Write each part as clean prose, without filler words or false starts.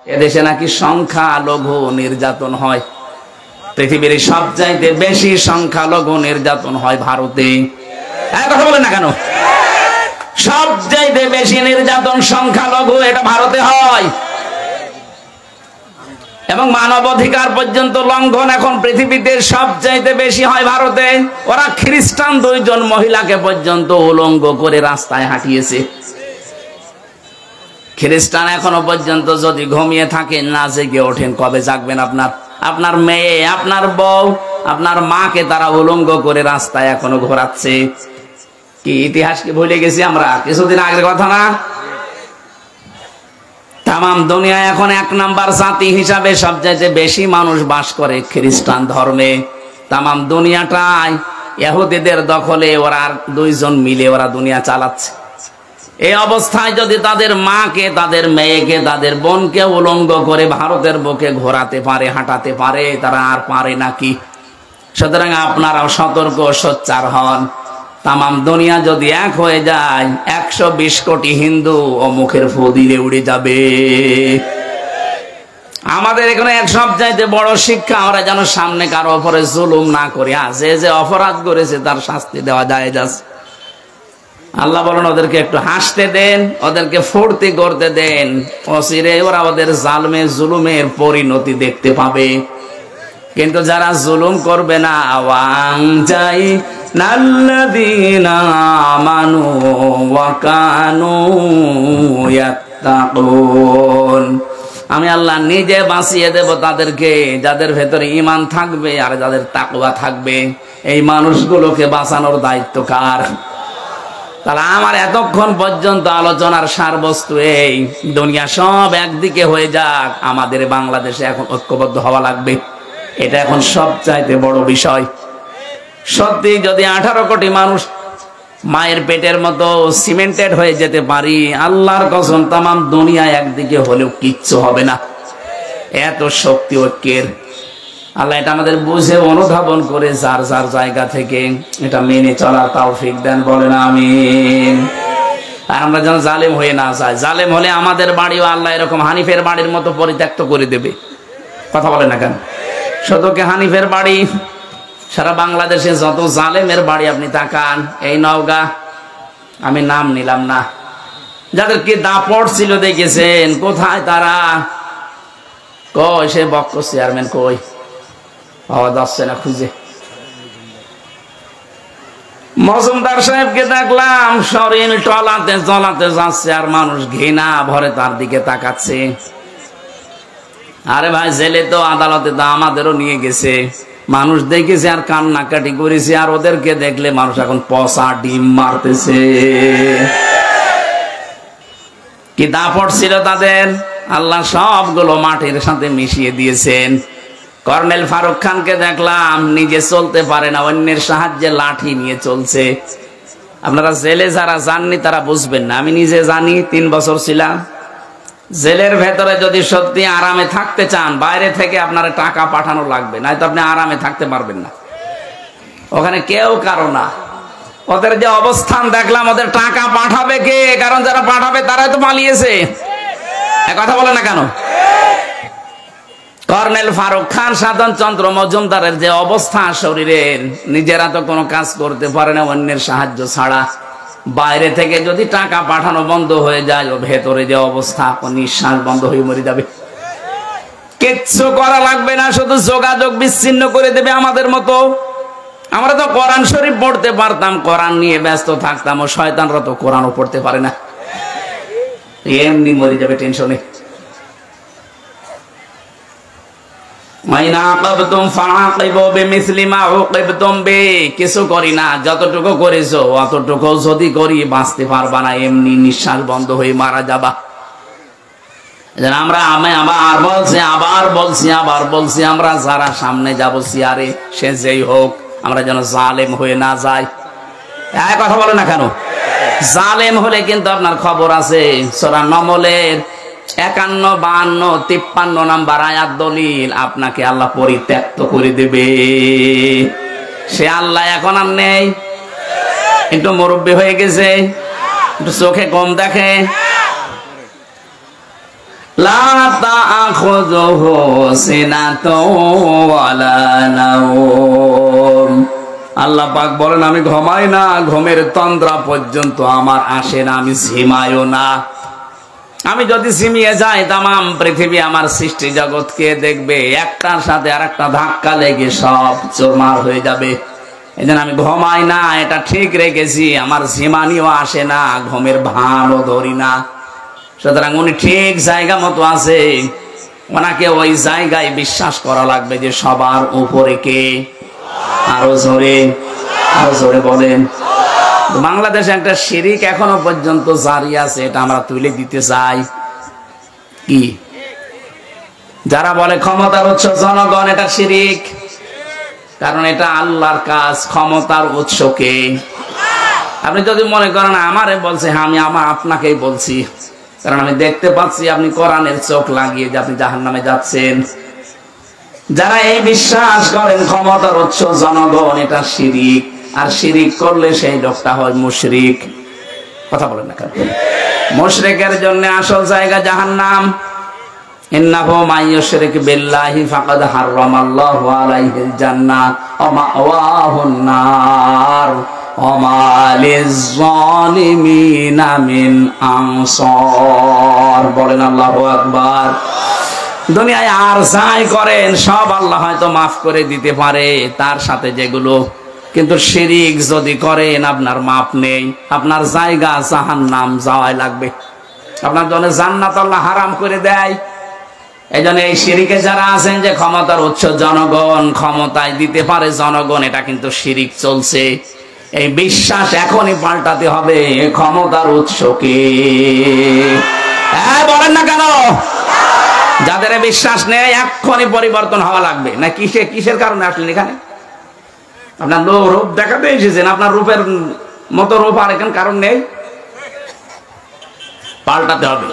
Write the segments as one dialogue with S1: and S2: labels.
S1: এদেশে নাকি সংখ্যালঘু নির্যাতন হয়। পৃথিবীর সবচাইতে বেশি সংখ্যালঘু নির্যাতন হয় ভারতে। কথা বলেন না কেন? সবচাইতে বেশি নির্যাতন সংখ্যালঘু এটা ভারতে হয়, এবং মানবাধিকার পর্যন্ত লঙ্ঘন এখন পৃথিবীতে সবচাইতে বেশি হয় ভারতে। ওরা খ্রিস্টান 2 জন মহিলাকে পর্যন্ত উলঙ্গ করে রাস্তায় হাঁটিয়েছে। খ্রিস্টান এখনো পর্যন্ত যদি ঘুমিয়ে থাকেন, না জেগে ওঠেন, কবে জাগবেন? আপনার মেয়ে, আপনার বউ, আপনার মাকে তারা উলঙ্গ করে রাস্তায় এখনো ঘোরাচ্ছে। কি ইতিহাস কি ভুলে গেছি আমরা? কিছুদিন আগের কথা না? তামাম দুনিয়ায় এখন 1 নাম্বার জাতি হিসাবে সবচেয়ে বেশি মানুষ বাস করে খ্রিস্টান ধর্মে। তামাম দুনিয়াটাই ইহুদিদের দখলে। ওরা আর 2 জন মিলে ওরা দুনিয়া চালাচ্ছে। এই অবস্থায় যদি তাদের মাকে, তাদের মেয়েকে, তাদের বোনকে উলঙ্গ করে ভারতের বুকে ঘোরাতে পারে, হাঁটাতে পারে, তারা আর পারে নাকি? সুতরাং আপনারাও সতর্ক, সোচ্চার হন। তামাম দুনিয়া যদি এক হয়ে যায়, 120 কোটি হিন্দু ও মুখের ফু দিলে উড়ে যাবে। আমাদের এখানে এক সবচাইতে বড় শিক্ষা, আমরা যেন সামনে কারো উপরে জুলুম না করি। যে অপরাধ করেছে তার শাস্তি দেওয়া যায়। আল্লাহ বলেন ওদেরকে একটু হাসতে দেন, ওদেরকে ফুর্তি করতে দেন, অচিরে ওরা ওদের জালমে জুলুমের পরিণতি দেখতে পাবে। কিন্তু যারা জুলুম করবে না, ওয়াং যাই নাল্লাযীনা আমানু ওয়া কানু ইয়াত্তাকুন, আমি আল্লাহ নিজে বাঁচিয়ে দেব তাদেরকে, যাদের ভেতরে ঈমান থাকবে আর যাদের তাকওয়া থাকবে। এই মানুষগুলোকে বাঁচানোর দায়িত্ব কার? তাহলে আমার এতক্ষণ পর্যন্ত আলোচনার সারবস্তু এই, দুনিয়া সব একদিকে হয়ে যাক, আমাদের বাংলাদেশে এখন ঐক্যবদ্ধ হওয়া লাগবে। এটা এখন সবচাইতে বড় বিষয়। সত্যি যদি 18 কোটি মানুষ মায়ের পেটের মতো সিমেন্টেড হয়ে যেতে পারি, আল্লাহর কসম তামাম দুনিয়া একদিকে হলেও কিচ্ছু হবে না। এত শক্তি ঐক্যের। আল্লাহ এটা আমাদের বুঝে অনুধাবন করে যার যার জায়গা থেকে এটা মেনে চলার তৌফিক দেন, বলেন আমিন। আর আমরা যেন জালেম হয়ে না যাই। জালেম হলে আমাদের বাড়িও আল্লাহ এরকম হানিফের বাড়ির মতো পরিত্যক্ত করে দেবে। কথা বলে না কেন? শুধু কি হানিফের বাড়ি, সারা বাংলাদেশে যত জালেমের বাড়ি আপনি তাকান। এই নওগাঁ, আমি নাম নিলাম না, যাদের কি দাপট ছিল দেখেছেন, কোথায় তারা? কই সে বক্ক চেয়ারম্যান কই? পাওয়া যাচ্ছে না খুঁজে। মজুমদার সাহেবকে দেখলাম শরীর টলাতে জ্বলাতে যাচ্ছে, আর মানুষ ঘৃণা ভরে তার দিকে তাকাচ্ছে। আরে ভাই, জেলে তো আদালতে তো আমাদেরও নিয়ে গেছে, মানুষ দেখেছে আর কান্নাকাটি করেছে। আর ওদেরকে দেখলে মানুষ এখন পচা ডিম মারতেছে। কি দাপট ছিল তাদের! আল্লাহ সবগুলো মাটির সাথে মিশিয়ে দিয়েছেন। কর্নেল ফারুক খানকে দেখলাম নিজে চলতে পারে না, অন্যের সাহায্যে লাঠি নিয়ে চলছে। আপনারা জেলে যারা যাননি তারা বুঝবেন না, আমি নিজে জানি, 3 বছর ছিলাম জেলের ভেতরে। যদি সত্যি আরামে থাকতে চান, বাইরে থেকে আপনার টাকা পাঠানো লাগবে, নয়তো আপনি আরামে থাকতে পারবেন না। ওখানে কেউ কারো না। ওদের যে অবস্থান দেখলাম, ওদের টাকা পাঠাবে কে? কারণ যারা পাঠাবে তারাই তো পালিয়েছে। কথা বলে না কেন? কর্নেল ফারুক খান, সাধন চন্দ্র মজুমদারের যে অবস্থা শরীরের, নিজেরা তো কোনো কাজ করতে পারে না অন্যের সাহায্য ছাড়া। বাইরে থেকে যদি টাকা পাঠানো বন্ধ হয়ে যায়, ও ভেতরে যে অবস্থা, ও নিঃশ্বাস বন্ধ হয়ে মরে যাবে। কিচ্ছু করা লাগবে না, শুধু যোগাযোগ বিচ্ছিন্ন করে দেবে আমাদের মতো। আমরা তো কোরআন শরীফ পড়তে পারতাম, কোরআন নিয়ে ব্যস্ত থাকতাম, ও শয়তানরা তো কোরআনও পড়তে পারে না, এমনি মরে যাবে টেনশনে। কিছু করি না, যতটুকু করেছো অতটুকু যদি করি বাঁচতে পারবা না, এমনি নিঃশ্বাস বন্ধ হয়ে মারা যাবা। আমরা আবার বলছি আমরা যারা সামনে যাবো চেয়ারে, সে যেই হোক, আমরা যেন জালেম হয়ে না যাই। কথা বলে না কেন? জালেম হলে কিন্তু আপনার খবর আছে। সূরা নমলের 51, 52, 53 নাম্বার আয়াত দলিল, আপনাকে আল্লাহ পরিত্যক্ত করে দেবে। সে আল্লাহ এখন আর নেই, একটু মুরব্বী হয়ে গেছে, একটু চোখে কম দেখে। লা তাখুযুহু সিনাতুন ওয়ালা নাওম। আল্লাহ পাক বলেন আমি ঘুমাই না, ঘুমের তন্দ্রা পর্যন্ত আমার আসে না, আমি ঝিমাইও না। আমি যদি ঝিমিয়ে যাই তামাম পৃথিবী আমার সৃষ্টি জগৎকে দেখবে, একটার সাথে আরেকটা ধাক্কা লেগে সব চুরমার হয়ে যাবে। এজন্য আমি ঘুমাই না, এটা ঠিক রেখেছি। আমার ঝিমানিও আসে না, ঘুমের ভানও ধরি না। সুতরাং উনি ঠিক জায়গা মতো আছে, ওনাকে ওই জায়গায় বিশ্বাস করা লাগবে যে সবার উপরে কে। আরো জোরে বলেন। বাংলাদেশে একটা শিরিক এখনো পর্যন্ত জারি আছে, এটা আমরা তুলে দিতে চাই। কি? যারা বলে ক্ষমতার উৎস জনগণ, এটা শিরিক। কারণ এটা আল্লাহর কাজ, ক্ষমতার উৎস কে? আপনি যদি মনে করেন আমারে বলছে, হ্যাঁ আমি আপনাকেই বলছি, কারণ আমি দেখতে পাচ্ছি আপনি কোরআনের চোখ লাগিয়ে যে আপনি জাহান্নামে যাচ্ছেন। যারা এই বিশ্বাস করেন ক্ষমতার উৎস জনগণ, এটা শিরিক। আর শিরিক করলে সেই লোকটা হয় মুশরিক। কথা বলেন না কেন? মুশরিকের জন্য আসল জায়গা জাহান্নাম। ইন্নাহু মাইয়ুশরিক বিল্লাহি ফাকাদ হারামাল্লাহু আলাইহিল জান্নাহ ওয়া মাওয়াহুন নার ওয়া মা লিয-যালিমিনা মিন আনসার। বলেন আল্লাহু আকবার। দুনিয়ায় আর যাই করেন সব আল্লাহ হয়তো মাফ করে দিতে পারে, তার সাথে যেগুলো, কিন্তু শিরিক যদি করেন আপনার মাপ নেই, আপনার জায়গা জাহান্নাম যাওয়াই লাগবে। আপনার জন্য জান্নাত আল্লাহ হারাম করে দেয়। এই জন্য এই শিরিকে যারা আছেন যে ক্ষমতার উৎস জনগণ, ক্ষমতায় দিতে পারে জনগণ, এটা কিন্তু শিরিক চলছে। এই বিশ্বাস এখনই পাল্টাতে হবে, ক্ষমতার উৎস কে? বলেন না কেন? যাদের বিশ্বাস নেই এক্ষুনি পরিবর্তন হওয়া লাগবে। না কিসের কারণে আসলেন এখানে? আপনার রূপ দেখাতে এসেছেন, আপনার রূপের মতো রূপ আর এখানে কারণ নেই। পাল্টাতে হবে।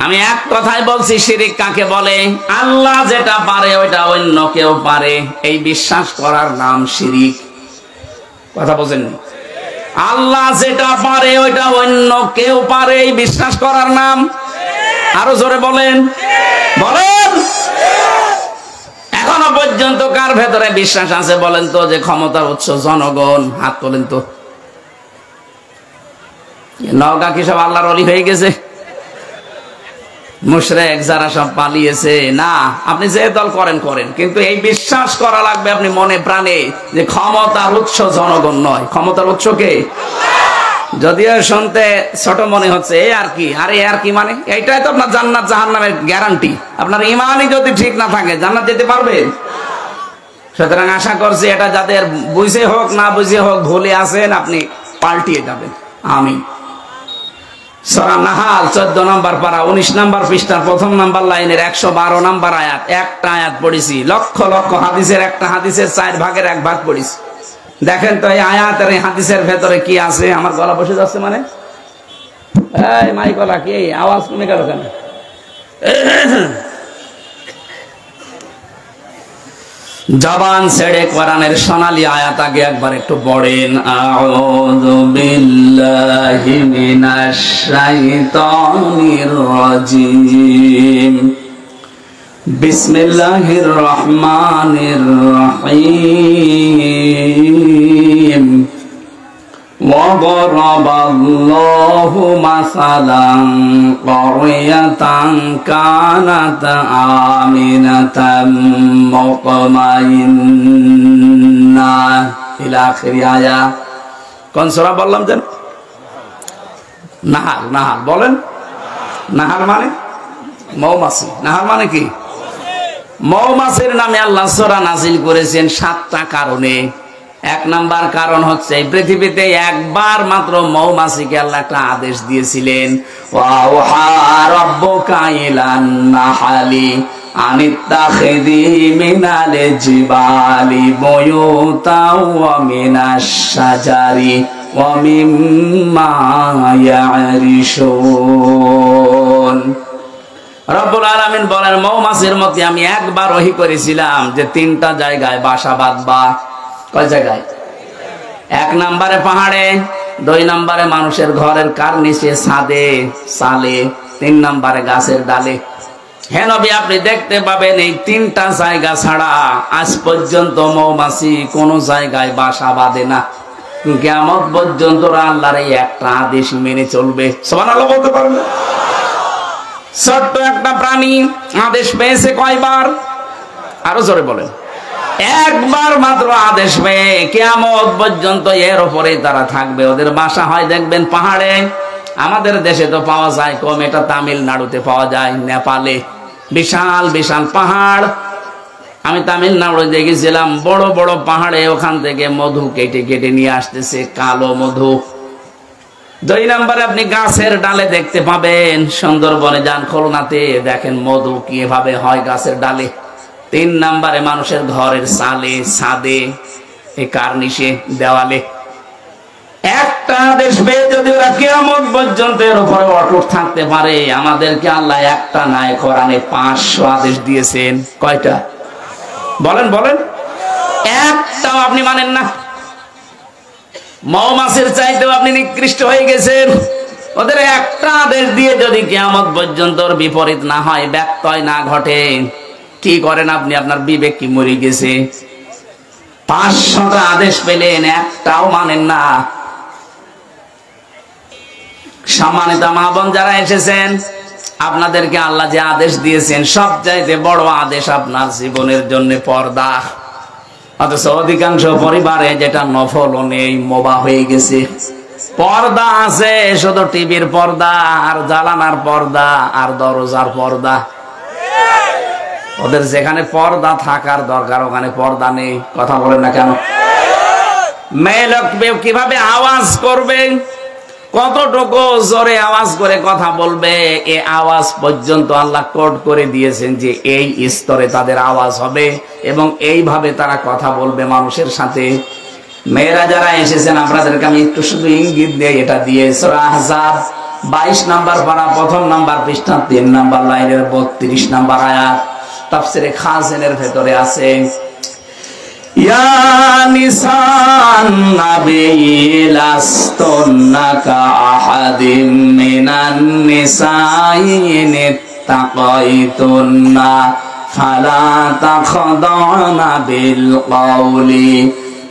S1: আমি এক কথাই বলছি, শিরিক কাকে বলে? আল্লাহ যেটা পারে ওইটা অন্য কেউ পারে, এই বিশ্বাস করার নাম শিরিক। কথা বলছেন? আল্লাহ যেটা পারে ওইটা অন্য কেউ পারে, এই বিশ্বাস করার নাম। আরো জোরে বলেন। বলেন। এখনো পর্যন্ত কার ভেতরে বিশ্বাস আছে বলেন তো যে ক্ষমতার উৎস জনগণ? হাত তোলেন তো। নওগাঁ কি সব আল্লাহর ওলি হয়ে গেছে? মুশরিক যারা সব পালিয়েছে? না, আপনি যে দল করেন, কিন্তু এই বিশ্বাস করা লাগবে আপনি মনে প্রাণে যে ক্ষমতার উৎস জনগণ নয়, ক্ষমতার উৎস কে? যদিও শুনতে ছোট মনে হচ্ছে, আর কি, আরে আর কি মানে? এইটাই তো আপনার জান্নাত জাহান্নামের গ্যারান্টি। আপনার ইমানই যদি ঠিক না থাকে জান্নাত যেতে পারবে? সুতরাং আশা করছি এটা যাদের বুঝে হোক না বুঝে হোক ভুলে আছেন, আপনি পাল্টিয়ে যাবেন। আমি সূরা নাহাল 14 নম্বর পারা 19 নম্বর পৃষ্ঠার 1 নম্বর লাইনের 112 নম্বর আয়াত, একটা আয়াত পড়েছি। লক্ষ লক্ষ হাদিসের একটা হাদিসের 4 ভাগের 1 ভাগ পড়েছি। দেখেন তো এই আয়াতের এই হাদিসের ভেতরে কি আছে। আমার গলা বসে যাচ্ছে মানে? এই মাইক গলা কি আওয়াজ কমে গেল কেন? জবান ছেড়ে কোরআনের সোনালী আয়াত আগে একবার একটু পড়েন। আউযু বিল্লাহি মিনাশ শাইতানির রাজিম। বিসমিল্লাহির রহমানির রহিম। وضرب الله مثلا قرية كانت آمنة مطمئنة إلى آخر آية। কোন সূরা বললাম যেন? নাহাল। নাহাল বলেন। নাহাল মানে মৌমাছি। নাহাল মানে কি? মৌমাছির নামে আল্লাহ সূরা নাযিল করেছেন 7টা কারণে। 1 নাম্বার কারণ হচ্ছে এই পৃথিবীতে একবার মাত্র মৌমাছিকে আল্লাহ একটা আদেশ দিয়েছিলেন, ওয়া রাব্বুকা ইলান নাহলি আনিত্তাখিযি মিনাল জিবালি বুয়ুতা ওয়া মিনাশ শাজারি ওয়া মিম্মা ইয়ারিশুন। রব্বুল আলামিন বলেন, মৌমাছির মধ্যে আমি একবার ওহী করেছিলাম যে 3টা জায়গায় বাসা বাঁধবা। কয় জায়গায়? 1 নম্বরে পাহাড়ে, 2 নম্বরে মানুষের ঘরের কার নিচে, ছাদে, চালে, 3 নম্বরে গাছের ডালে। হে নবী, আপনি দেখতে পাবেন এই তিনটা জায়গা ছাড়া আজ পর্যন্ত মৌমাছি কোন জায়গায় বাসা বাঁধে না। কিয়ামত পর্যন্ত আল্লাহর এই একটা আদেশ মেনে চলবে। সুবহানাল্লাহ বলতে পারবেন? ছোট্ট একটা প্রাণী আদেশ পেয়েছে কয়বার? আরো জোরে বলেন। একবার মাত্র আদেশ পেয়ে কিয়ামত পর্যন্ত এর উপরে তারা থাকবে। ওদের বাসা হয় দেখবেন পাহাড়ে। আমাদের দেশে তো পাওয়া যায় কম, এটা তামিলনাড়ুতে পাওয়া যায়, নেপালে বিশাল বিশাল পাহাড়। আমি তামিলনাড়ু দেখেছিলাম, বড় বড় পাহাড়ে ওখান থেকে মধু কেটে কেটে নিয়ে আসতেছে, কালো মধু। 2 নম্বরে আপনি গাছের ডালে দেখতে পাবেন, সুন্দরবনে যান, খুলনাতে দেখেন মধু কিভাবে হয় গাছের ডালে। 3 নম্বরে মানুষের ঘরের চালে, ছাদে, এই কার্নিশে, দেওয়ালে। একটা আদেশ পেয়ে যদি ওরা কিয়ামত পর্যন্ত এর উপরে অটুট থাকতে পারে, আমাদেরকে আল্লাহ একটা নয় কোরআনে 500 আদেশ দিয়েছেন। কয়টা বলেন বলেন? একটাও আপনি মানেন না। মৌমাছির চাইতেও আপনি নিকৃষ্ট হয়ে গেছেন। ওদের একটা আদেশ দিয়ে যদি কিয়ামত পর্যন্ত বিপরীত না হয়, ব্যত্যয় না ঘটে, কি করেন আপনি? আপনার বিবেক কি মরে গেছে? 500টা আদেশ পেলেন, একটাও মানেন না। সম্মানিত মা বোন যারা এসেছেন, আপনাদেরকে আল্লাহ যে আদেশ দিয়েছেন, সবচাইতে বড় আদেশ আপনার জীবনের জন্য পর্দা। অথচ অধিকাংশ পরিবারে যেটা নফল নেই, মোবা হয়ে গেছে। পর্দা আছে শুধু টিভির পর্দা, আর জানালার পর্দা, আর দরজার পর্দা। ওদের যেখানে পর্দা থাকার দরকার ওখানে পর্দা নেই। কথা বলেন না কেন? মেয়ে লোক কিভাবে আওয়াজ করবে, কতটুকু জোরে আওয়াজ করে কথা বলবে, এ আওয়াজ পর্যন্ত আল্লাহ কোড করে দিয়েছেন যে এই স্তরে তাদের আওয়াজ হবে এবং এইভাবে তারা কথা বলবে মানুষের সাথে। মেয়েরা যারা এসেছেন, আপনাদেরকে আমি একটু শুধু ইঙ্গিত দিয়ে এটা দিয়ে, সূরা আহজাব 22 নম্বর পারা 1ম নম্বর পৃষ্ঠা 3 নম্বর লাইনের 32 নম্বর আয়াত, তাফসিরে খাজিনের ভেতরে আছে। ইয়া নিসান নাবিয়্যি লাস্তুন্না কাআহাদিম মিনান নিসাই ইত্তাকাইতুন্না ফালা তাখদানা বিল কওলি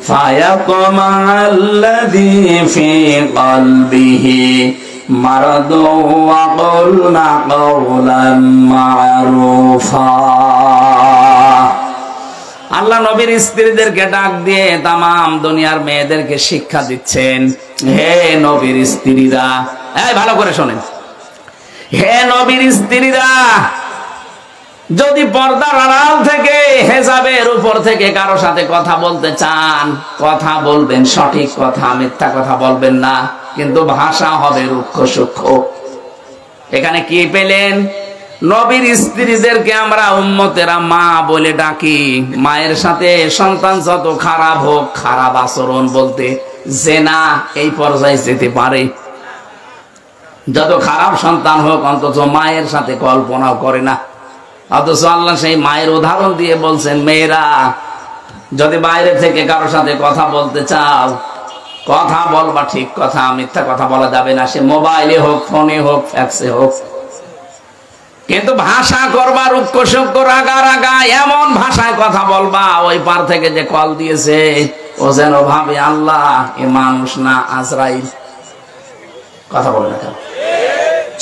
S1: ফায়াকমাল্লাযী ফী কলবিহি মারাদু ওয়া কুলনা কাওলাম মা'রুফা। আল্লাহ নবীর স্ত্রীদেরকে ডাক দিয়ে তামাম দুনিয়ার মেয়েদেরকে শিক্ষা দিচ্ছেন। হে নবীর স্ত্রীরা, এই ভালো করে শোনেন, হে নবীর স্ত্রীরা, যদি পর্দার আড়াল থেকে, হেজাবের উপর থেকে কারো সাথে কথা বলতে চান, কথা বলবেন সঠিক কথা, মিথ্যা কথা বলবেন না, কিন্তু ভাষা হবে রুক্ষ সূক্ষ্ম। এখানে কি পেলেন? নবীর স্ত্রীদেরকে আমরা উম্মতেরা মা বলে ডাকি। মায়ের সাথে সন্তান যত খারাপ হোক, খারাপ আচরণ বলতে জেনা এই পর্যায়ে যেতে পারে। যত খারাপ সন্তান হোক, অন্তত মায়ের সাথে কল্পনাও করে না। অথচ আল্লাহ সেই মায়ের উদাহরণ দিয়ে বলছেন, মেয়েরা যদি বাইরে থেকে কারো সাথে কথা বলতে চাও, কথা বলবা ঠিক কথা, মিথ্যা কথা বলা যাবে না। সে মোবাইলে হোক, ফোনে হোক, ফ্যাক্সে হোক, কিন্তু ভাষা করবা রুক্ষ সূক্ষ্ম, রাগা রাগা, এমন ভাষায় কথা বলবা ওই পার থেকে যে কল দিয়েছে ও যেন ভাবে আল্লাহ এ মানুষ না আজরাইল। কথা বলে না কেন?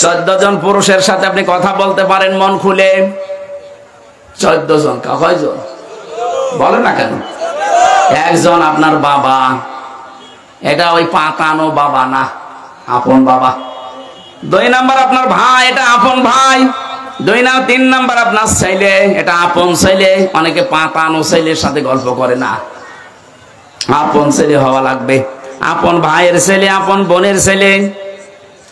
S1: 14 জন পুরুষের সাথে আপনি কথা বলতে পারেন মন খুলে। 14 জন, কয়জন বলেন না কেন? একজন আপনার বাবা, এটা ওই পাতানো বাবা না, আপন বাবা। 2 নাম্বার আপনার ভাই, এটা আপন ভাই। 3 নাম্বার আপনার ছেলে, এটা আপন ছেলে। অনেকে পাতানো ছেলের সাথে গল্প করে না, আপন ছেলে হওয়া লাগবে। আপন ভাইয়ের ছেলে, আপন বোনের ছেলে,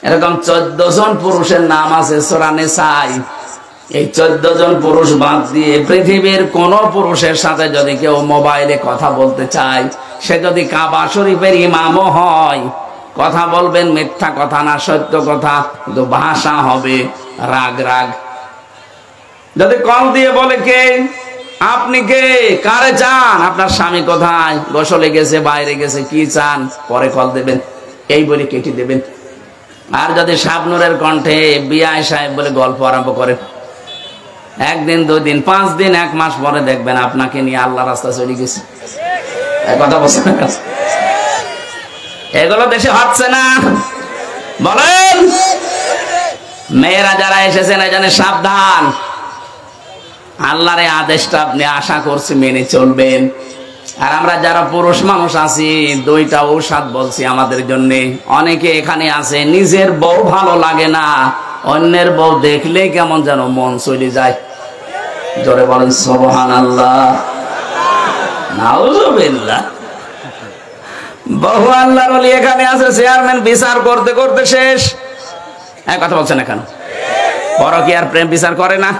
S1: এরকম 14 জন পুরুষের নাম আছে সূরা নিসাই। এই 14 জন পুরুষ বাদ দিয়ে পৃথিবীর কোন পুরুষের সাথে যদি কেউ মোবাইলে কথা বলতে চায়, সে যদি কাবা শরীফের ইমামও হয়, কথা বলবেন মিথ্যা কথা না, সত্য কথা, কিন্তু ভাষা হবে রাগ রাগ। যদি কল দিয়ে বলে কে আপনি কে, কারে চান, আপনার স্বামী কোথায়, গোসলে গেছে, বাইরে গেছে, কি চান, পরে কল দেবেন, এই বলে কেটে দেবেন। আর যদি শাবনুরের কণ্ঠে বিআই সাহেব বলে গল্প আরম্ভ করে, একদিন, 2 দিন, 5 দিন, 1 মাস পরে দেখবেন আপনাকে নিয়ে আল্লাহ রাস্তা চলে গেছে। কথা বলছেন না? এগুলো দেশে হচ্ছে না, বলেন। মেয়েরা যারা এসেছেন এজন্য সাবধান, আল্লাহর এই আদেশটা আপনি আশা করছি মেনে চলবেন। আর আমরা যারা পুরুষ মানুষ আছি, 2টা ঔষধ বলছি আমাদের জন্য। অনেকে এখানে আছে নিজের বউ ভালো লাগে না, অন্যের বউ দেখলে কেমন যেন মন চলে যায়। জোরে বলেন সুবহানাল্লাহ, নাউযুবিল্লাহ। বহু আল্লাহর ওলি এখানে আছে, চেয়ারম্যান বিচার করতে করতে শেষ। কথা বলছেন না কেন? পরকীয়ার প্রেম বিচার করে না?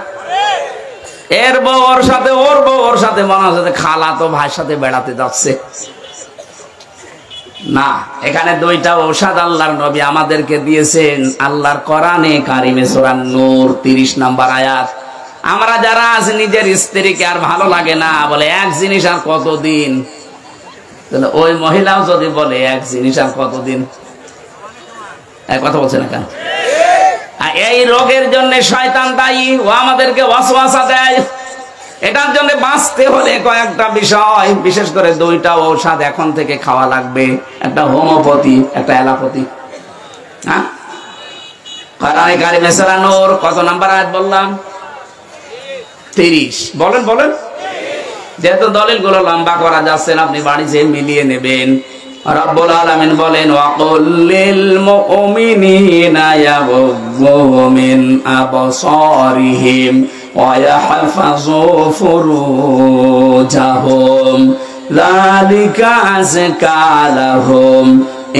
S1: এর বউ ওর সাথে, ওর বউ ওর সাথে, মনে হচ্ছে খালা তো ভাইয়ের সাথে বেড়াতে যাচ্ছে। না, এখানে 2টা ঔষধ আল্লাহর নবী আমাদেরকে দিয়েছেন আল্লাহর কোরআনে কারিমে সূরা নূর 30 নম্বর আয়াত। আমরা যারা আছি নিজের স্ত্রীকে আর ভালো লাগে না, বলে এক জিনিস আর কতদিন, ওই মহিলাও যদি বলে এক জিনিস আর কতদিন, কথা বলছে না কেন? এই রোগের জন্য শয়তান দায়ী, ও আমাদেরকে ওয়াসওয়াসা দেয়। এটার জন্য বাঁচতে হলে কয়েকটা বিষয়, বিশেষ করে 2টা ঔষধ এখন থেকে খাওয়া লাগবে। একটা হোমিওপ্যাথি, একটা অ্যালোপ্যাথি। হ্যাঁ, কোরআনে কারিমে সূরা নূর কত নাম্বার আয়াত বললাম? 30। বলেন বলেন। যেহেতু দলিলগুলো লম্বা করা যাচ্ছে না, আপনি বাড়ি যেয়ে মিলিয়ে নেবেন। রব্বুল আলামিন বলেন, ওয়াকুল লিল মুমিনিনা ইয়াগুযু মিন আবসারিহিম ওয়া ইয়াহফাযু ফুরুজাহুম যালিকা আযকা লাহুম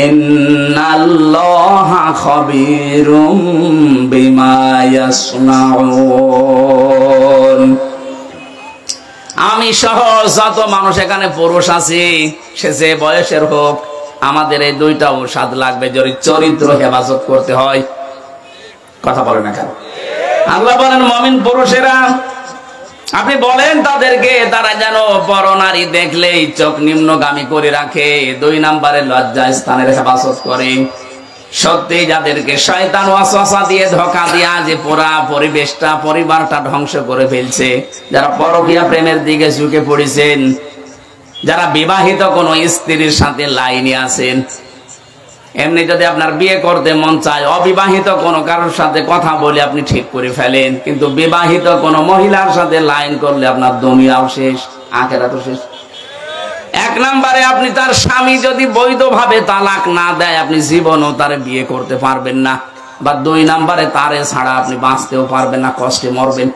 S1: ইন্নাল্লাহা খাবীরুম বিমা ইয়াসনাউন। আমি সহ যত মানুষ এখানে পুরুষ আছি, সে যে বয়সের হোক, আমাদের এই 2টা ঔষধ লাগবে যদি চরিত্র হেফাজত করতে হয়। কথা বলেন না কেন? আল্লাহ বলেন মুমিন পুরুষেরা, আপনি বলেন তাদেরকে তারা যেন পরনারী দেখলেই চোখ নিম্নগামী করে রাখে, 2 নম্বরে লজ্জা স্থানের হেফাজত করে। সত্যি যাদেরকে শয়তান ওয়াসওয়াসা দিয়ে ধোঁকা দিয়ে যে পুরা পরিবেশটা, পরিবারটা ধ্বংস করে ফেলছে, যারা পরকীয়া প্রেমের দিকে ঝুঁকে পড়েছেন, যারা বিবাহিত কোনো স্ত্রীর সাথে লাইনে আছেন, এমনি যদি আপনার বিয়ে করতে মন চায়, অবিবাহিত কোনো কারোর সাথে কথা বলে আপনি ঠিক করে ফেলেন, কিন্তু বিবাহিত কোনো মহিলার সাথে লাইন করলে আপনার দুনিয়াও শেষ, আখিরাতও শেষ। 1 নম্বরে আপনি তার স্বামী যদি বৈধভাবে তালাক না দেয়, আপনি জীবনও তারে বিয়ে করতে পারবেন না। বা 2 নম্বরে তারে ছাড়া আপনি বাঁচতেও পারবেন না, কষ্টে মরবেন।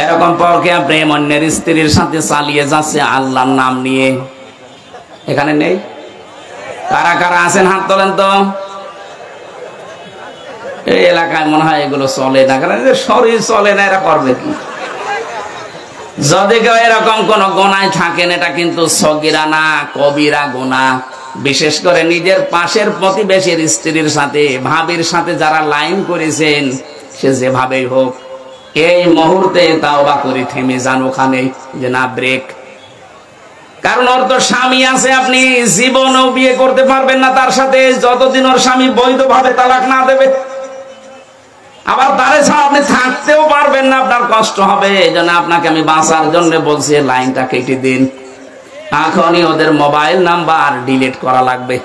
S1: এরকম পরকীয়া প্রেম অন্যের স্ত্রীর সাথে চালিয়ে যাচ্ছে আল্লাহর নাম নিয়ে। এখানে নেই? কারা কারা আছেন হাত তোলেন তো। এই এলাকায় মনে হয় এগুলো চলে না, কারণ শরীর চলে না, এরা করবে কি? যদি কেউ এরকম কোন গোনায় থাকেন, এটা কিন্তু সগীরা না, কবিরা গোনা। বিশেষ করে নিজের পাশের প্রতিবেশীর স্ত্রীর সাথে, ভাবির সাথে যারা লাইন করেছেন, সে যেভাবেই হোক এই মুহূর্তে তাওবা করে থেমে যান ওখানে, যে না ব্রেক। কারণ ওর তো স্বামী আছে, আপনি জীবনেও বিয়ে করতে পারবেন না তার সাথে, যতদিন ওর স্বামী বৈধভাবে তালাক না দেবে। আবার তারে ছাড়া আপনি থাকতেও পারবেন না, আপনার কষ্ট হবে। এই জন্য আপনাকে আমি বাঁচার জন্য বলছি, লাইনটা কেটে দিন। এখনই ওদের মোবাইল নাম্বার ডিলিট করা লাগবে।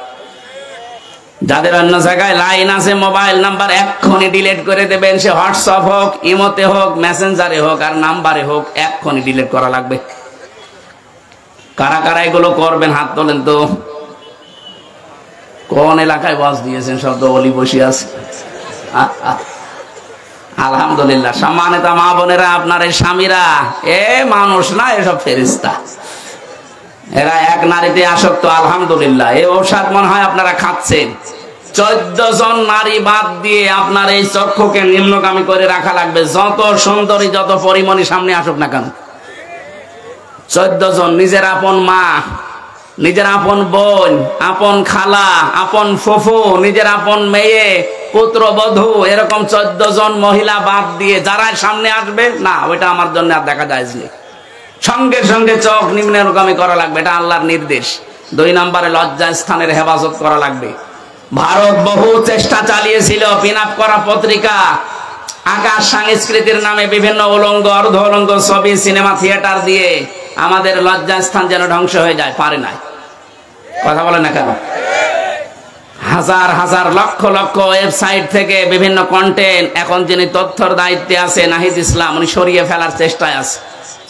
S1: যাদের অন্য জায়গায় লাইন আছে, মোবাইল নাম্বার এক্ষুনি ডিলিট করে দেবেন। সে হোয়াটসঅ্যাপ হোক, ইমোতে হোক, মেসেঞ্জারে হোক, আর নাম্বারে হোক, এক্ষুনি ডিলিট করা লাগবে। কারা কারা এগুলো করবেন হাত তোলেন তো। কোন এলাকায় বাস দিয়েছেন? সব তো অলি বসে আছে। আলহামদুলিল্লাহ। সম্মানিত মা বোনেরা, আপনার এই স্বামীরা এ মানুষ না, এসব ফেরেশতা। এরা এক নারীতে আসক্ত। আলহামদুলিল্লাহ। এই ঔষধ মনে হয় আপনারা খাচ্ছেন। 14 জন নারী বাদ দিয়ে আপনার এই চক্ষুকে নিম্নগামী করে রাখা লাগবে, যত সুন্দরী, যত পরিমণি সামনে আসুক না কেন। 14 জন। নিজের আপন মা, নিজের আপন বোন, আপন খালা, আপন ফুফু, নিজের আপন মেয়ে, পুত্রবধূ, এরকম 14 জন মহিলা বাদ দিয়ে যারা সামনে আসবে না, ওইটা আমার জন্য আর দেখা যায় না। সঙ্গে সঙ্গে চোখ নিম্নগামী করা লাগবে, এটা আল্লাহর নির্দেশ। 2 নম্বরে লজ্জা স্থানের হেফাজত করা লাগবে। ভারত বহু চেষ্টা চালিয়েছিল পিন আপ করা পত্রিকা, আকাশ সংস্কৃতির নামে বিভিন্ন উলঙ্গ অর্ধ উলঙ্গ ছবি, সিনেমা, থিয়েটার দিয়ে আমাদের লজ্জাস্থান যেন ধ্বংস হয়ে যায়, পারে নাই। কথা বলে না কেন? হাজার হাজার লক্ষ লক্ষ ওয়েবসাইট থেকে বিভিন্ন কন্টেন্ট এখন যিনি তথ্যর দায়িত্বে আছে নাহিদ ইসলাম, উনি সরিয়ে ফেলার চেষ্টায় আছে।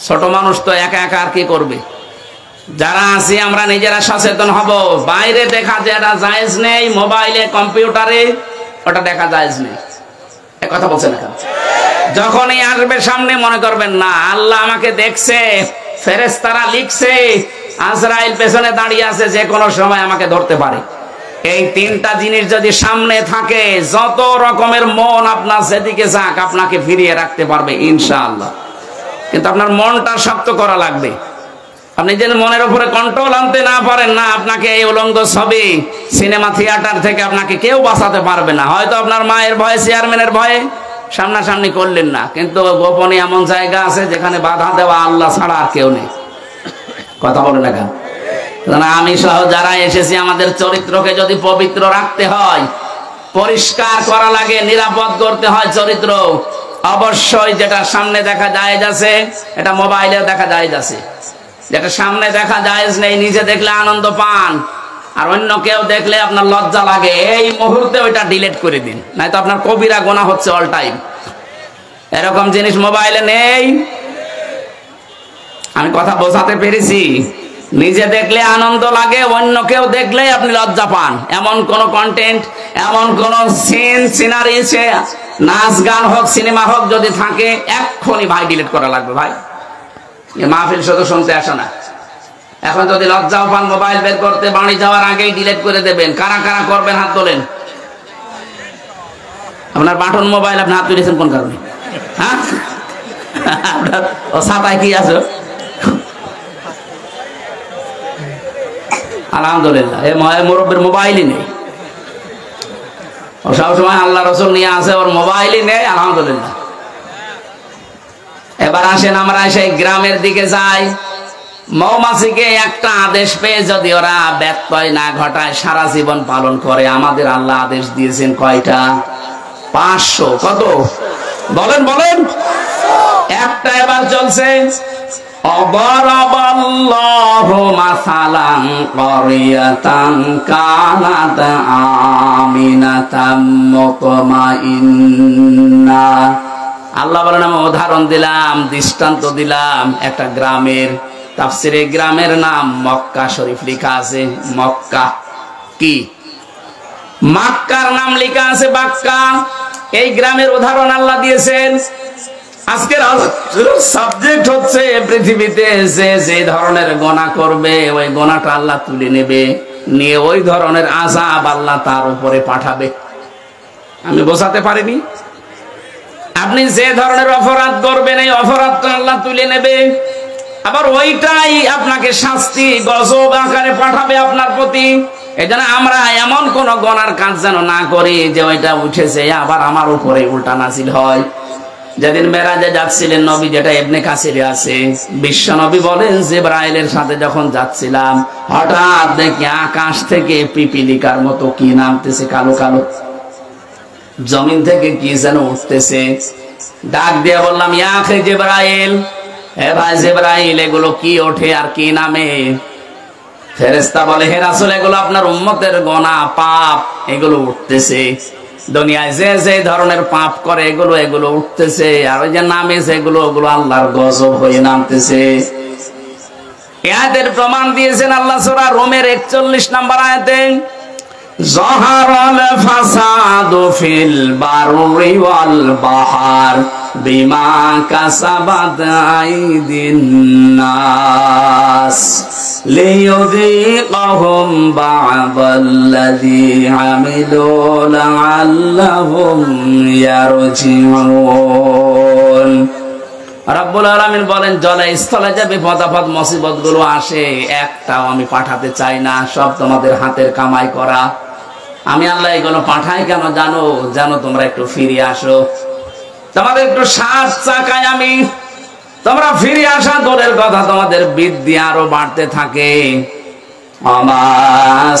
S1: ছোট মানুষ তো একা একা আর কি করবে? যারা আছি আমরা নিজেরা সচেতন হব। বাইরে দেখা যেটা জায়েজ নেই, মোবাইলে কম্পিউটারে ওটা দেখা জায়েজ নেই। এক কথা বলছেন না? যখনই আসবে সামনে মনে করবেন না আল্লাহ আমাকে দেখছে, ফেরেশতারা লিখছে, আজরাইল পেছনে দাঁড়িয়ে আছে, যে কোনো সময় আমাকে ধরতে পারে। এই তিনটা জিনিস যদি সামনে থাকে, যত রকমের মন আপনার যেদিকে যাক আপনাকে ফিরিয়ে রাখতে পারবে ইনশাআল্লাহ। কিন্তু আপনার মনটা শক্ত করা লাগবে। আপনি যদি মনের উপরে কন্ট্রোল আনতে না পারেন না, আপনাকে এই উলঙ্গ ছবি, সিনেমা, থিয়েটার থেকে আপনাকে কেউ বাঁচাতে পারবে না। হয়তো আপনার মায়ের ভয়ে, চেয়ারম্যানের ভয়ে সামনাসামনি করলেন না, কিন্তু গোপনে এমন জায়গা আছে যেখানে বাধা দেওয়া আল্লাহ ছাড়া আর কেউ নেই। কথা বলে না কেন? আমি সহ যারা এসেছি, আমাদের চরিত্রকে যদি পবিত্র রাখতে হয়, পরিষ্কার করা লাগে, নিরাপদ করতে হয় চরিত্র, অবশ্যই যেটা সামনে দেখা জায়েজ আছে এটা মোবাইলেও দেখা জায়েজ আছে। যেটা সামনে দেখা জায়েজ নেই, নিজে দেখলে আনন্দ পান আর অন্য কেউ দেখলে আপনার লজ্জা লাগে, এই মুহূর্তে ওইটা ডিলিট করে দিন, নয়তো আপনার কবিরা গুনাহ হচ্ছে অল টাইম। এরকম জিনিস মোবাইলে নেই। আমি কথা বোঝাতে পেরেছি? নিজে দেখলে আনন্দ লাগে, অন্য কেউ দেখলে আপনি লজ্জা পান। এমন কোন কন্টেন্ট, এমন কোন সিন, সিনারি, নাচ গান হোক, সিনেমা হোক যদি থাকে, এক্ষুনি ভাই ডিলিট করা লাগবে। ভাই মাহফিল শুধু শুনতে আসে না। এখন যদি লজ্জাও পান মোবাইল বের করতে, বাড়ি যাওয়ার আগেই ডিলিট করে দেবেন। কারা কারা করবেন হাত তোলেন। আপনার বাটন মোবাইল আপনি হাত তুলেছেন কোন কারণে? হ্যাঁ, আপনার ও ছাতায় কি আছে? আলহামদুলিল্লাহ, এই মুরব্বীর মোবাইলই নেই। ও সবসময় আল্লাহ রসুল নিয়ে আসে, ওর মোবাইলই নেই। আলহামদুলিল্লাহ। এবার আসেন আমরা সেই গ্রামের দিকে যাই। মৌমাছিকে একটা আদেশ পেয়ে যদি ওরা ব্যত্যয় না ঘটায়, সারা জীবন পালন করে। আমাদের আল্লাহ আদেশ দিয়েছেন কয়টা? 500। কত বলেন বলেন? একটা এবার চলছে। অবরাবাল্লাহু মাসালান ক্বরিয়াতান কানাত আমিনাতাম মুতমাইন্না। আল্লাহ বলেন আমি উদাহরণ দিলাম, দৃষ্টান্ত দিলাম একটা গ্রামের। তাফসিরে গ্রামের নাম মক্কা শরীফ লেখা আছে। মক্কা কি? মক্কার নাম লেখা আছে বাক্কা। এই গ্রামের উদাহরণ আল্লাহ দিয়েছেন। আজকের সাবজেক্ট হচ্ছে পৃথিবীতে যে ধরনের গুনাহ করবে, ওই গুনাহটা আল্লাহ তুলে নেবে, নিয়ে ওই ধরনের আযাব আল্লাহ তার উপরে পাঠাবে। আমি বোঝাতে পারিনি? আপনি যে ধরনের অপরাধ করবেন, এই অপরাধটা আল্লাহ তুলে নেবে, আবার ওইটাই আপনাকে শাস্তি গজব আকারে পাঠাবে আপনার প্রতি। এই জন্য আমরা এমন কোন গুনার কাজ যেন না করি যে ওইটা উঠেছে আবার আমার উপরে উল্টা নাজিল হয়। যেদিন মেরাজে যাচ্ছিলেন নবী, যেটা ইবনে কাসিরে আছে, বিশ্ব নবী বলেন জিবরাইলের সাথে যখন যাচ্ছিলাম, হঠাৎ দেখি আকাশ থেকে পিপিলিকার মতো কি নামতেছে, কালো কালো, জমিন থেকে কি যেন উঠতেছে। ডাক দিয়ে বললাম, ইয়া আখি জিবরাইল, হে ভাই জিবরাইল, এগুলো কি ওঠে আর কি নামে? ফেরেশতা বলে, হে রাসূল, এগুলো আপনার উম্মতের গুনাহ, পাপ, এগুলো উঠতেছে। দুনিয়ায় যে যে ধরনের পাপ করে এগুলো উঠতেছে, আর ওই যে নামে যেগুলো, ওগুলো আল্লাহর গজব হয়ে নামতেছে। আয়াতের প্রমাণ দিয়েছেন আল্লাহ সূরা রুমের 41 নম্বর আয়াতে, যাহারাল ফাসাদু ফিল বাররি ওয়াল বাহর বিমা কাসাবাত আইদিন নাস লিয়ুযীকাহুম বা'দাল্লাযী আমিলু লা'আল্লাহুম ইয়ারজিউন। রব্বুল আলামিন বলেন, জলে স্থলে যে বিপদ আপদ মুসিবত গুলো আসে, একটাও আমি পাঠাতে চাই না, সব তোমাদের হাতের কামাই করা। আমি আল্লাহ এগুলো পাঠাই কেন জানো? জানো তোমরা একটু ফিরে আসো, তোমাদের একটু সাত চাকায় আমি, তোমরা ফিরে আসা দূরের কথা, তোমাদের বৃদ্ধি আরো বাড়তে থাকে। আমা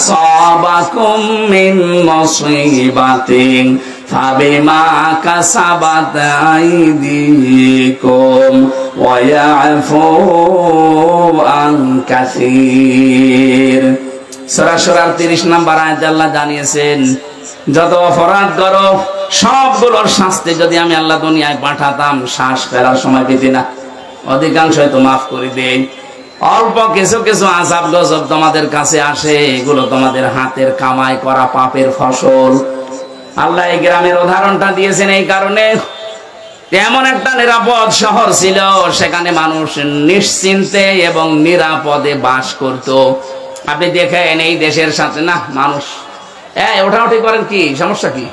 S1: সাবাকুম মিন মুসিবাতিন ফাবিমা কাসাবাত আইদিকুম ওয়া ইয়াফু আন কাসীর। সূরা সূরার 30 নম্বর আয়াতে আল্লাহ জানিয়েছেন, যত অপরাধ করো সবগুলোর শাস্তি যদি আমি আল্লাহ দুনিয়ায় পাঠাতাম, শ্বাস ফেরার সময় পেতে না, অধিকাংশই তো মাফ করে দেই। অল্প কিছু কিছু আযাব গজব তোমাদের কাছে আসে, এগুলো তোমাদের হাতের কামাই করা পাপের ফসল। আল্লাহ এই গ্রামের উদাহরণটা দিয়েছেন এই কারণে, এমন একটা নিরাপদ শহর ছিল, সেখানে মানুষ নিশ্চিন্তে এবং নিরাপদে বাস করত। আপনি দেখেন এই দেশের সাথে না মানুষ ওঠাউঠি করেন, কি সমস্যা কি?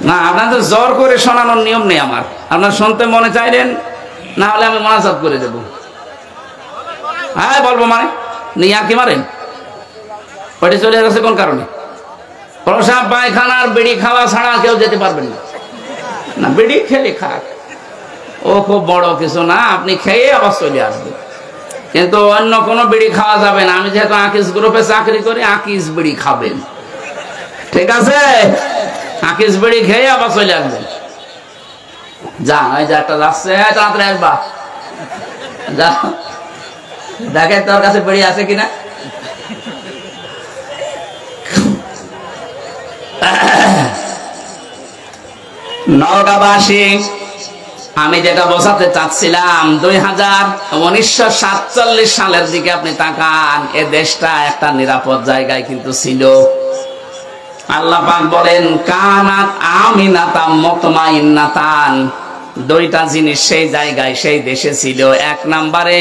S1: না, আপনাদের জোর করে শোনানোর নিয়ম নেই আমার। আপনার শুনতে মনে চাইলেন, না হলে আমি মোনাজাত করে দেব। হ্যাঁ বলবো, মানে নিয়া কি মারেন ওইটা চলে গেছে কোন কারণে? প্রসাব পায়খানার বিড়ি খাওয়া ছাড়া কেউ যেতে পারবেন না। না, বিড়ি খেলে খাক, ও খুব বড় কিছু না, আপনি খেয়ে আবার চলে আসবে, কিন্তু অন্য কোনো বিড়ি খাওয়া যাবে না। আমি যেহেতু আকিস গ্রুপে চাকরি করি, আকিস বিড়ি খাবেন, ঠিক আছে? আকিস বিড়ি খেয়ে আবার চলে আসবেন। যা, ওই যে একটা যাচ্ছে, তাড়াতাড়ি আসবা, যা দেখে তোর কাছে বিড়ি আছে কিনা। নওগাঁবাসী, আমি যেটা বোঝাতে চাচ্ছিলাম, 1947 সালের দিকে আপনি তাকান, এ দেশটা একটা নিরাপদ জায়গায় কিন্তু ছিল। আল্লাহ পাক বলেন, কানাত আমিনাতাম মুতমাইন্নাতান, দুইটা জিনিস সেই জায়গায় সেই দেশে ছিল। এক নম্বরে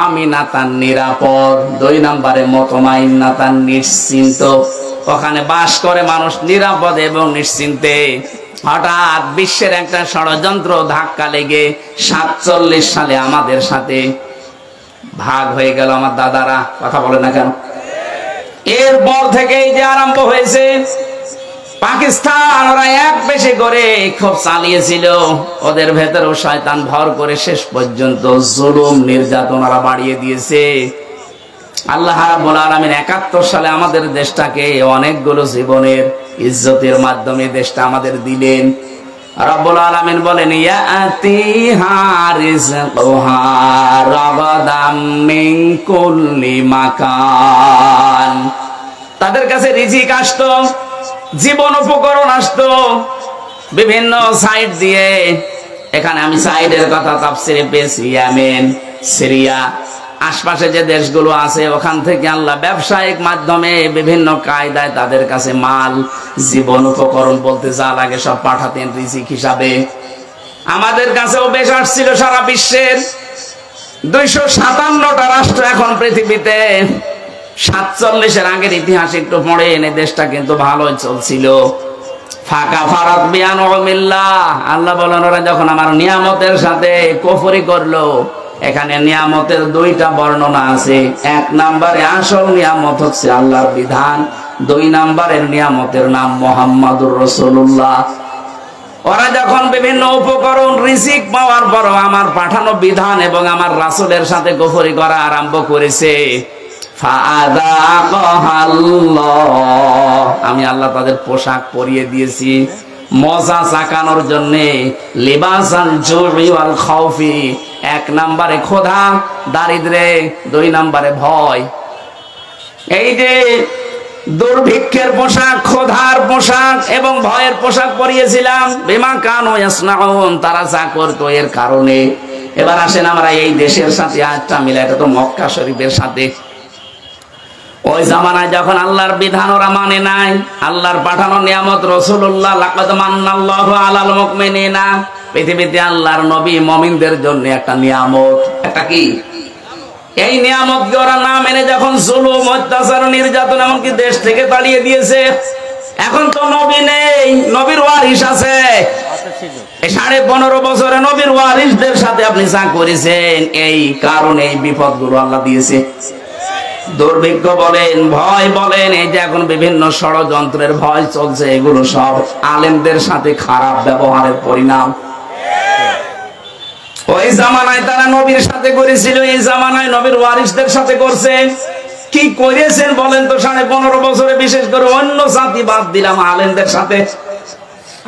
S1: আমিনাতান নিরাপদ, 2 নম্বরে মুতমাইন্নাতান নিশ্চিন্ত। ওখানে বাস করে মানুষ নিরাপদ এবং নিশ্চিন্তে। হঠাৎ বিশ্বের একটা ষড়যন্ত্র ধাক্কা লেগে 47 সালে আমাদের সাথে ভাগ হয়ে গেল। আমার দাদারা কথা বলে না কেন? এরপর থেকেই যে আরম্ভ হয়েছে পাকিস্তান, ওরা এক বেশি করে খুব চালিয়েছিল, ওদের ভেতরেও শয়তান ভর করে শেষ পর্যন্ত জুলুম নির্যাতন ওরা বাড়িয়ে দিয়েছে। আল্লাহ রাব্বুল আলামিন 71 সালে আমাদের দেশটাকে অনেকগুলো জীবনের ইজ্জতের মাধ্যমে দেশটা আমাদের দিলেন। রাব্বুল আলামিন বলেন, ইয়াতিহা রিজকুহা রাগাদাম মিন কুল্লি মাকান, তাদের কাছে রিজিক আসতো, জীবন উপকরণ আসতো বিভিন্ন সাইড দিয়ে। এখানে আমি সাইডের কথা তাফসিরে পেয়েছি, ইয়েমেন, সিরিয়া, আশপাশে যে দেশগুলো আছে, ওখান থেকে আল্লাহ ব্যবসায়িক মাধ্যমে বিভিন্ন কায়দায় তাদের কাছে মাল, জীবন উপকরণ বলতে যা লাগে সব পাঠাতেন রিজিক হিসাবে। আমাদের কাছেও বেশ আসছিল সারা বিশ্বের 257টা রাষ্ট্র এখন পৃথিবীতে। 47-এর আগের ইতিহাস একটু পড়ে এনে দেশটা কিন্তু ভালোই চলছিল। ফাঁকা ফারাত বিআনউমিল্লাহ, আল্লাহ বলেন ওরা যখন আমার নিয়ামতের সাথে কুফরি করলো। এখানে নিয়ামতের 2টা বর্ণনা আছে। 1 নম্বরে আসল নিয়ামত হচ্ছে আল্লাহর বিধান, 2 নম্বরের নিয়ামতের নাম মুহাম্মাদুর রাসূলুল্লাহ। ওরা যখন বিভিন্ন উপকরণ রিজিক পাওয়ার পরও আমার পাঠানো বিধান এবং আমার রাসূলের সাথে কুফরি করা আরম্ভ করেছে, আমি আল্লাহ তাদের পোশাক পরিয়ে দিয়েছি মজা চাকানোর জন্য। লিবাসাল জুই ওয়াল খাউফি, 1 নম্বরে ক্ষুধা দারিদ্রে, 2 নম্বরে ভয়। এই যে দুর্ভিক্ষের পোশাক, ক্ষুধার পোশাক এবং ভয়ের পোশাক পরিয়েছিলাম, বিমা কানু ইয়াসনাউন, তারা যা করতো এর কারণে। এবার আসেন আমরা এই দেশের সাথে আজটা মিলে, এটা তো মক্কা শরীফের সাথে। ওই জামানায় যখন আল্লাহর বিধান ওরা মানে নাই, আল্লাহর পাঠানো নিয়ামত রাসূলুল্লাহ, লাকাদ মান্নাল্লাহু আলাল মুমিনিনা, পৃথিবীতে আল্লাহর নবী মুমিনদের জন্য একটা নিয়ামত। একটা কি? এই নিয়ামতকে ওরা না মেনে যখন জুলুম, অত্যাচার, নির্যাতন এমনকি দেশ থেকে তাড়িয়ে দিয়েছে। এখন তো নবী নেই, নবীর ওয়ারিস আছে। এই 15.5 বছরে নবীর ওয়ারিসদের সাথে আপনি যা করেছেন, এই কারণে এই বিপদগুলো আল্লাহ দিয়েছে। দুর্ভিক্ষ বলেন, ভয় বলেন, এই যে এখন বিভিন্ন ষড়যন্ত্রের ভয় চলছে, এগুলো সব আলেমদের সাথে খারাপ ব্যবহারের পরিণাম। ওই জামানায় তারা নবীর সাথে করেছিল, এই জামানায় নবীর ওয়ারিসদের সাথে করছে। কি করেছেন বলেন তো 15.5 বছরে? বিশেষ করে অন্য জাতি বাদ দিলাম, আলেমদের সাথে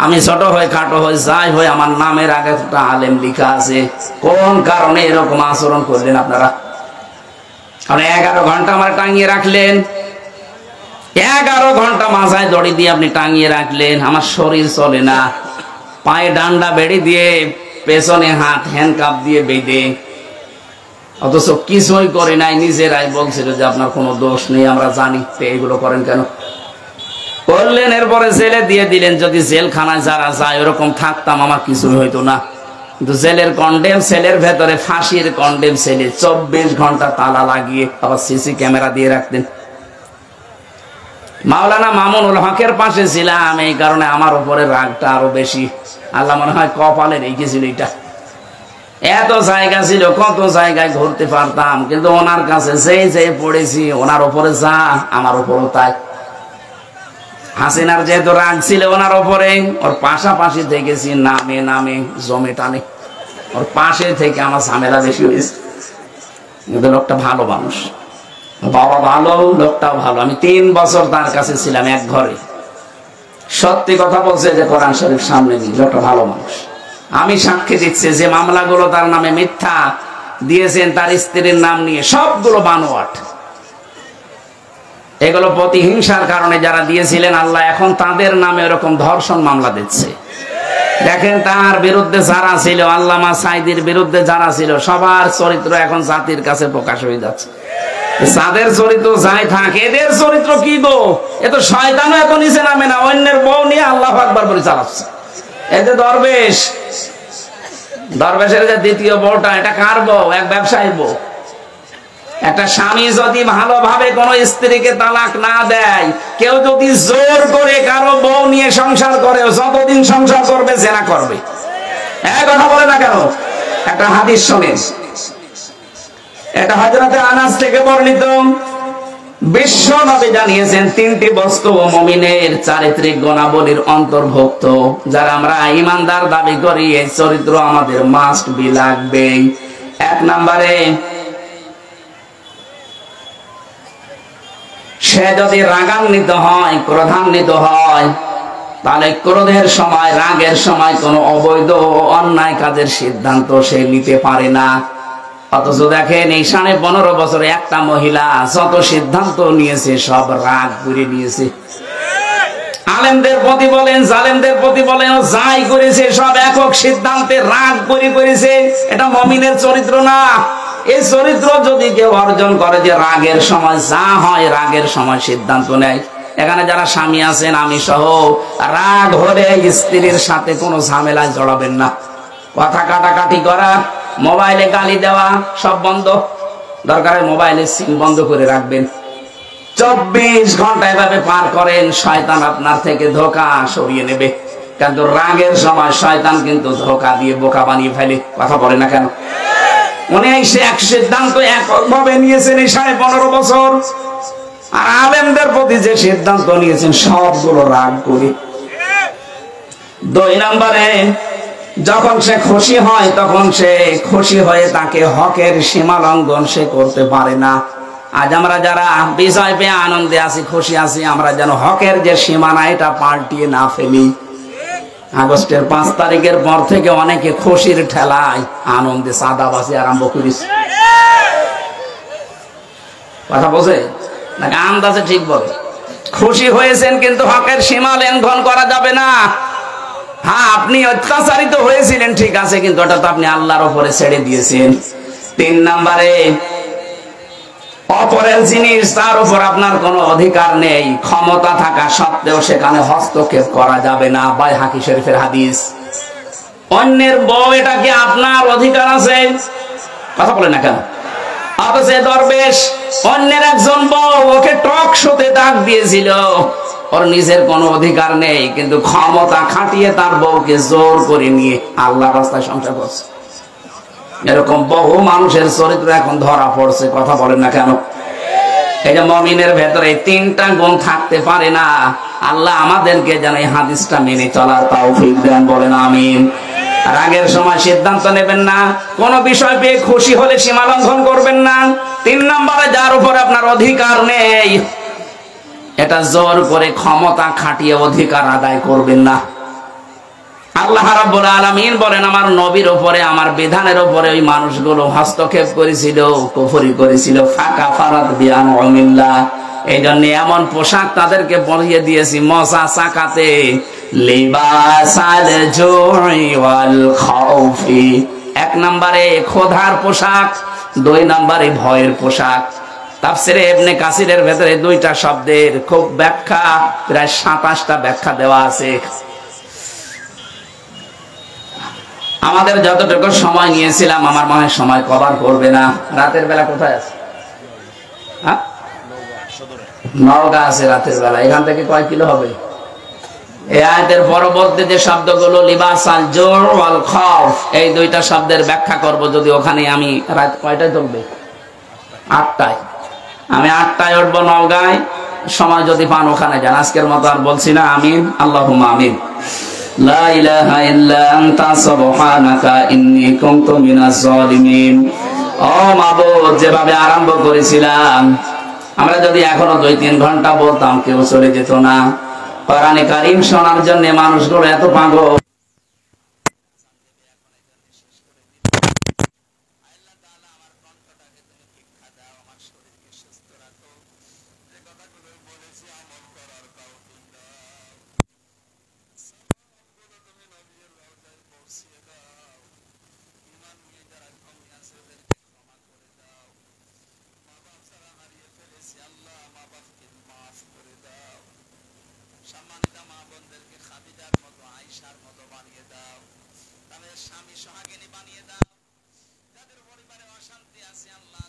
S1: আমি ছোট হয়ে খাটো হয়ে যাই হয়ে আমার নামের আগে একটা আলেম লেখা আছে। কোন কারণে এরকম আচরণ করলেন আপনারা? 11 ঘন্টা আমার টাঙিয়ে রাখলেন, 11 ঘন্টা মাথায় দড়ি দিয়ে আপনি টাঙিয়ে রাখলেন। আমার শরীর চলে না, পায়ে ডান্ডা বেড়ে দিয়ে, পেছনে হাত হ্যান্ডকাপ দিয়ে বেঁধে, অথচ কিছুই করে নাই। নিজেরাই বলছিল যে আপনার কোনো দোষ নেই, আমরা জানি, এগুলো করেন কেন? করলেন, এরপরে জেলে দিয়ে দিলেন। যদি জেলখানায় যারা যায় ওরকম থাকতাম আমার কিছুই হইতো না। কিন্তু জেলের কন্ডেম সেলের ভেতরে, ফাঁসির কন্ডেম সেলে 24 ঘন্টা তালা লাগিয়ে আবার সিসি ক্যামেরা দিয়ে রাখতেন। মাওলানা মামুনুল হকের পাশে ছিলাম, এই কারণে আমার উপরে রাগটা আরো বেশি। আল্লাহ মনে হয় কপালে রেখেছিল এটা। এত জায়গা ছিল, কত জায়গায় ঘুরতে পারতাম, কিন্তু ওনার কাছে যে পড়েছি, ওনার উপরে যা আমার উপরও তাই। হাসিনার যেহেতু রাগ ছিল ওনার উপরে, ওর পাশাপাশি থেকেছি, নামে নামে জমে টানে, ওর পাশে থেকে আমার ঝামেলা বেশি হয়েছে। কিন্তু লোকটা ভালো মানুষ, বাবা ভালো, লোকটাও ভালো। আমি 3 বছর তার কাছে ছিলাম এক ঘরে। সত্যি কথা বলছে যে কোরআন শরীফ সামনে নিয়ে, লোকটা ভালো মানুষ। আমি সাক্ষী দিচ্ছি যে মামলাগুলো তার নামে মিথ্যা দিয়েছেন, তার স্ত্রীর নাম নিয়ে, সবগুলো বানোয়াট। এগুলো প্রতিহিংসার কারণে যারা দিয়েছিলেন, আল্লাহ এখন তাদের নামে এরকম ধর্ষণ মামলা দিচ্ছে। দেখেন তার বিরুদ্ধে যারা ছিল, আল্লামা সাইদির বিরুদ্ধে যারা ছিল, সবার চরিত্র এখন জাতির কাছে প্রকাশ হয়ে যাচ্ছে। যাদের চরিত্র যাই থাকে, এদের চরিত্র কি গো? এ তো শয়তানও এত নিচে নামে না, অন্যের বউ নিয়ে আল্লাহু আকবার বলে চালাচ্ছে। এই যে দরবেশ, দরবেশের যে দ্বিতীয় বউটা, এটা কার বউ? এক ব্যবসায়ী বউ। একটা স্বামী যদি ভালোভাবে কোন স্ত্রীকে তালাক না দেয়, কেউ যদি জোর করে কারো বউ নিয়ে সংসার করে, যতদিন সংসার করবে জেনা করবে। এক কথা বলে না কেন? একটা হাদিস শোনেন, এটা হযরতে আনাস থেকে বর্ণিত। বিশ্ব নবী জানিয়েছেন 3টি বস্তু মুমিনের চারিত্রিক গুণাবলীর অন্তর্ভুক্ত। যারা আমরা ঈমানদার দাবি করি, এই চরিত্র আমাদের মাস্ট বি লাগবে। 1 নম্বরে, সে যদি রাগান্বিত হয়, ক্রোধান্বিত হয়, তাহলে ক্রোধের সময়, রাগের সময় কোনো অবৈধ অন্যায় কাজের সিদ্ধান্ত সে নিতে পারে না। অথচ দেখেন এই 15.5 বছরে একটা মহিলা যত সিদ্ধান্ত নিয়েছে সব রাগ করে নিয়েছে। আলেমদের প্রতি বলেন, জালেমদের প্রতি বলেন, যাই করেছে সব একক সিদ্ধান্তে রাগ করে করেছে। এটা মুমিনের চরিত্র না। এই চরিত্র যদি কেউ অর্জন করে, যে রাগের সময় যা হয়, রাগের সময় সিদ্ধান্ত নেয়। এখানে যারা স্বামী আছেন, আমি সহ, রাগ হলে স্ত্রীর সাথে কোনো ঝামেলায় জড়াবেন না। কথা কাটাকাটি করা, মোবাইলে গালি দেওয়া, সব বন্ধ। দরকারে মোবাইলের সিম বন্ধ করে রাখবেন। 24 ঘন্টা এভাবে পার করেন, শয়তান আপনার থেকে ধোঁকা সরিয়ে নেবে। কিন্তু রাগের সময় শয়তান কিন্তু ধোঁকা দিয়ে বোকা বানিয়ে ফেলে। কথা বলে না কেন? উনি এসে এক সিদ্ধান্ত এককভাবে নিয়েছেন এই 15.5 বছর, আর আলেমদের প্রতি যে সিদ্ধান্ত নিয়েছেন সবগুলো রাগ করে। 2 নম্বরে, যখন সে খুশি হয়, তখন সে খুশি হয়ে তাকে হকের সীমা লঙ্ঘন সে করতে পারে না। আজ আমরা যারা বিজয় পেয়ে আনন্দে আছি, খুশি আছি, আমরা যেন হকের যে সীমানা এটা পাল্টিয়ে না ফেলি। আগস্টের 5 তারিখের পর থেকে অনেকে খুশির ঠেলায় আনন্দে চাঁদাবাজি আরম্ভ করেছে। কথা বোঝে নাকি? আন্দাজে ঠিক বলে। খুশি হয়েছেন, কিন্তু হকের সীমা লঙ্ঘন করা যাবে না। হ্যাঁ, আপনি অত্যাচারিত হয়েছিলেন, ঠিক আছে, কিন্তু ওটা তো আপনি আল্লাহর উপরে ছেড়ে দিয়েছেন। 3 নম্বরে, অপরের জিনিস তার উপর আপনার কোনো অধিকার নেই, ক্ষমতা থাকা সত্ত্বেও সেখানে হস্তক্ষেপ করা যাবে না। বাইহাকি শরীফের হাদিস। অন্যের বউ, এটা কি আপনার অধিকার আছে? কথা বলে না কেন? অথচ দরবেশ অন্যের একজন বউ, ওকে টক শোতে ডাক দিয়েছিল। ওর নিজের কোনো অধিকার নেই, কিন্তু ক্ষমতা খাটিয়ে তার বউকে জোর করে নিয়ে আল্লাহর রাস্তায় সংসার করছে। এরকম বহু মানুষের চরিত্র এখন ধরা পড়ছে। কথা বলেন না কেন? এই যে মুমিনের ভেতরে 3টা গুণ থাকতে পারে না। আল্লাহ আমাদেরকে যেন এই হাদিসটা মেনে চলার তৌফিক দেন, বলেন আমিন। রাগের সময় সিদ্ধান্ত নেবেন না, কোন বিষয় পেয়ে খুশি হলে সীমা লঙ্ঘন করবেন না। তিন নম্বরে যার উপরে আপনার অধিকার নেই, এটা জোর করে ক্ষমতা খাটিয়ে অধিকার আদায় করবেন না। আল্লাহ রাব্বুল আলামিন বলেন, আমার নবীর উপরে, আমার বিধানের উপরে ওই মানুষগুলো হস্তক্ষেপ করেছিল, কুফরি করেছিল, ফাকা ফারাত বিআনউমিল্লাহ। এই জন্য এমন পোশাক তাদেরকে পরিয়ে দিয়েছি, মজা সাকাতে লিবাসাল জুই ওয়াল খাউফি। এক নম্বরে ক্ষুধার পোশাক, দুই নম্বরে ভয়ের পোশাক। তাফসিরে ইবনে কাসিরের ভেতরে দুইটা শব্দের খুব ব্যাখ্যা, প্রায় 27টা ব্যাখ্যা দেওয়া আছে। আমাদের যতটুকু সময় নিয়েছিলাম আমার মনে হয় সময় কভার করবে না। রাতের বেলা কোথায় আছে? হ্যাঁ, নওগাঁ আছে রাতের বেলা। এখান থেকে কয় কিলো হবে? এই আয়াতের পরবর্তী যে শব্দগুলো লিবাসাল জুর ওয়াল খাউফ, এই দুইটা শব্দের ব্যাখ্যা করব। যদি ওখানে আমি রাত কয়টায় চলবে? 8টায়। আমি 8টায় উঠবো নওগাঁয়। সময় যদি পান ওখানে যান। আজকের মতো আর বলছি না। আমিন, আল্লাহুম্মা আমিন। লা ইলাহা ইল্লা আনতা সুবহানাকা ইন্নী কুনতু মিনাজ জালিমিন। ও মাবুদ, যেভাবে আরম্ভ করেছিলাম, আমরা যদি এখনো 2-3 ঘন্টা বলতাম কেউ চলে যেত না। কোরআনে কারীম শোনার জন্য মানুষগুলো এত পাগল। সম্মানিতা মা বোনদেরকে খাদিজার মতো, আয়েশার মতো বানিয়ে দাও, তাদের স্বামী সোহাগিনী বানিয়ে দাও। যাদের পরিবারে অশান্তি আছে আল্লাহ